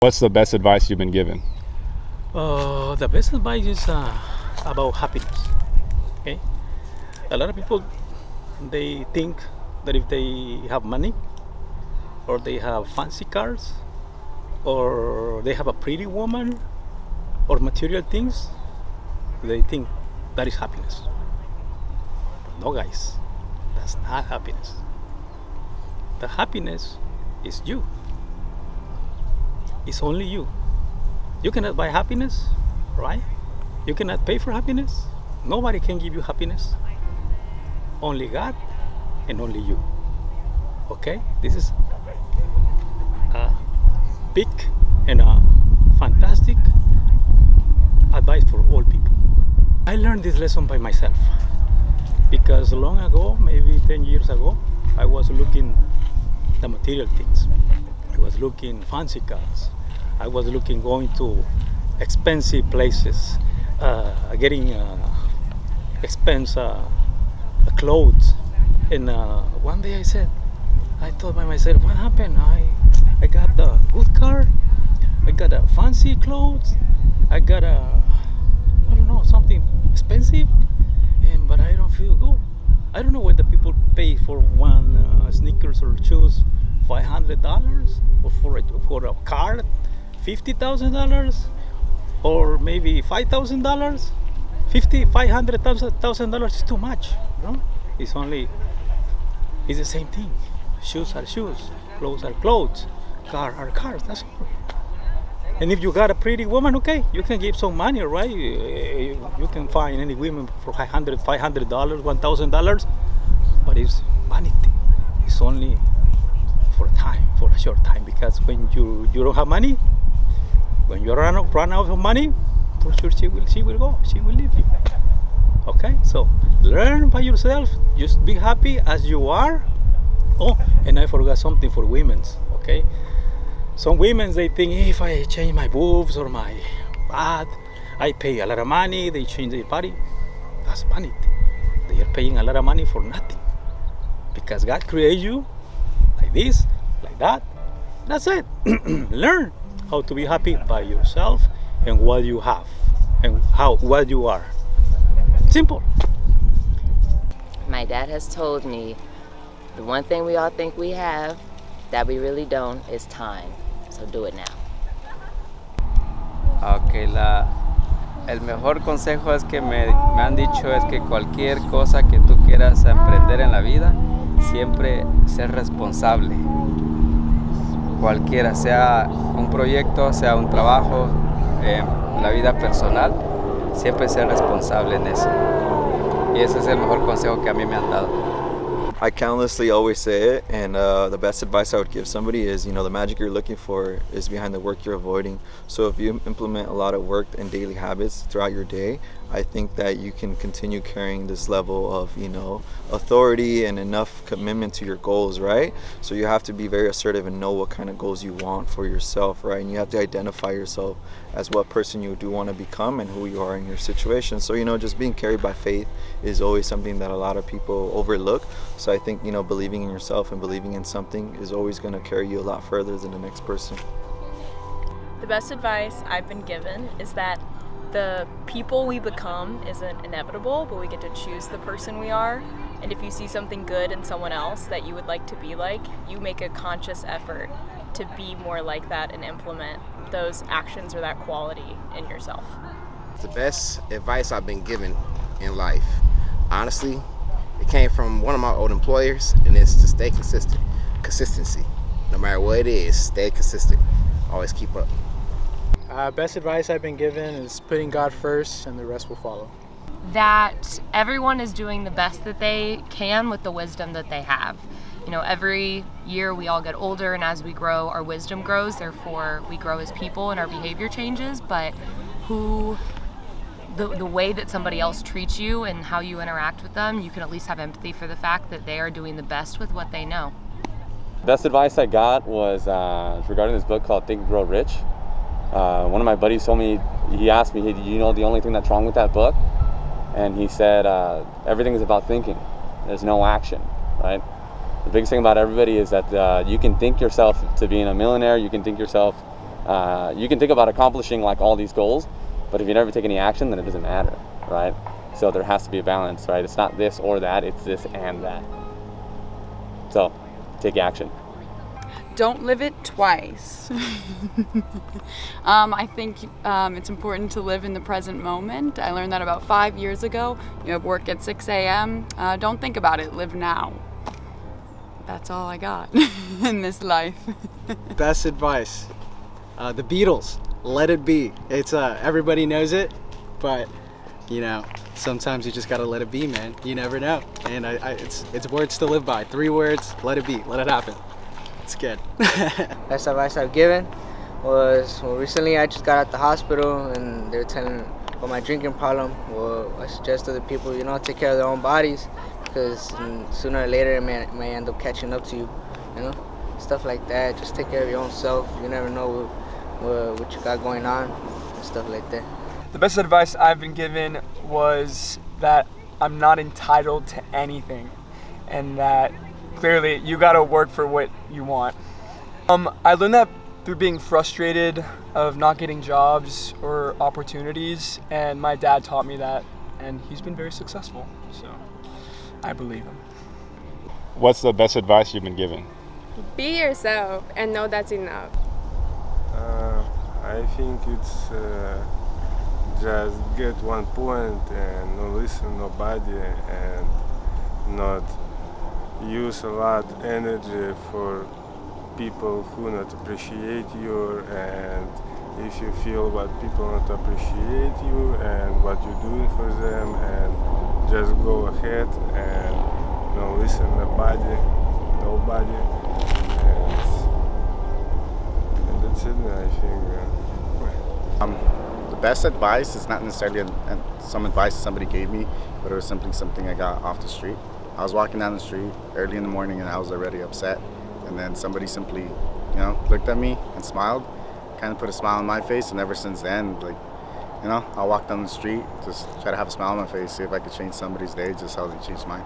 What's the best advice you've been given? The best advice is about happiness. Okay, a lot of people they think that if they have money, or they have fancy cars, or they have a pretty woman, or material things, they think that is happiness. No, guys, that's not happiness. The happiness is you. It's only you. You cannot buy happiness, right? You cannot pay for happiness. Nobody can give you happiness. Only God and only you. Okay? This is a big and a fantastic advice for all people. I learned this lesson by myself because long ago, maybe 10 years ago, I was looking the material things. I was looking fancy cars. I was looking going to expensive places, getting expensive clothes. And one day I thought by myself, what happened? I got the good car, I got a fancy clothes, I got I don't know, something expensive, but I don't feel good. I don't know whether people pay for one sneakers or shoes $500, or for a car $50,000, or maybe $5,000. $500,000 is too much. No, it's the same thing. Shoes are shoes, clothes are clothes, cars are cars. That's all. And if you got a pretty woman, okay, you can give some money, right? You can find any women for $500, $1,000, but it's vanity. It's only for a short time, because when you don't have money, when you run out of money, for sure she will go, she will leave you. Okay, so learn by yourself. Just be happy as you are. Oh, and I forgot something for women's. Okay, some women, they think if I change my boobs or my butt, I pay a lot of money. They change their body. That's vanity. They are paying a lot of money for nothing, because God created you like this, like that. That's it. Learn how to be happy by yourself and what you have and what you are. Simple. My dad has told me the one thing we all think we have that we really don't is time. So do it now. Okay, el mejor consejo es que me han dicho es que cualquier cosa que tú quieras emprender en la vida, siempre ser responsable. Cualquiera, sea un proyecto, sea un trabajo, la vida personal, siempre ser responsable en eso. Y ese es el mejor consejo que a mí me han dado. I countlessly always say it, and the best advice I would give somebody is, the magic you're looking for is behind the work you're avoiding. So if you implement a lot of work and daily habits throughout your day, I think that you can continue carrying this level of, authority and enough commitment to your goals, right? So you have to be very assertive and know what kind of goals you want for yourself, right? And you have to identify yourself as what person you do want to become and who you are in your situation. So, just being carried by faith is always something that a lot of people overlook. So I think, believing in yourself and believing in something is always going to carry you a lot further than the next person. The best advice I've been given is that the people we become isn't inevitable, but we get to choose the person we are. And if you see something good in someone else that you would like to be like, you make a conscious effort to be more like that and implement those actions or that quality in yourself. The best advice I've been given in life, honestly, it came from one of my old employers, and it's to stay consistent. Consistency. No matter what it is, stay consistent. Always keep up. Best advice I've been given is putting God first and the rest will follow. That everyone is doing the best that they can with the wisdom that they have. Every year we all get older, and as we grow, our wisdom grows, therefore we grow as people and our behavior changes, but the way that somebody else treats you and how you interact with them, you can at least have empathy for the fact that they are doing the best with what they know. Best advice I got was regarding this book called Think and Grow Rich. One of my buddies told me, he asked me, hey, do you know the only thing that's wrong with that book? And he said, everything is about thinking. There's no action, right? The biggest thing about everybody is that you can think yourself to being a millionaire, you can think yourself You can think about accomplishing like all these goals, but if you never take any action, then it doesn't matter, right? So there has to be a balance, right? It's not this or that, it's this and that. So take action. Don't live it twice. I think it's important to live in the present moment. I learned that about 5 years ago. You have work at 6 a.m. Don't think about it, live now. That's all I got in this life. Best advice, the Beatles, Let It Be. It's everybody knows it, but you know, sometimes you just gotta let it be, man. You never know, and it's words to live by. 3 words: let it be, let it happen. It's good. Best advice I've given was, well, recently I just got out the hospital and they were telling about my drinking problem. Well, I suggest to the people, you know, take care of their own bodies, because sooner or later it may end up catching up to you, you know, stuff like that. Just take care of your own self. You never know what you got going on and stuff like that. The best advice I've been given was that I'm not entitled to anything, and that clearly you gotta work for what you want. I learned that through being frustrated of not getting jobs or opportunities, and my dad taught me that, and he's been very successful, so I believe him. What's the best advice you've been given? Be yourself and know that's enough. I think it's just get one point and not listen nobody and not use a lot energy for people who not appreciate you, and if you feel what people not appreciate you and what you're doing for them, and just go ahead and don't listen nobody, and that's it, I think. The best advice is not necessarily some advice somebody gave me, but it was simply something I got off the street. I was walking down the street early in the morning and I was already upset, and then somebody simply, you know, looked at me and smiled, kind of put a smile on my face, and ever since then, like, you know, I'll walk down the street, just try to have a smile on my face, see if I could change somebody's day just how they changed mine.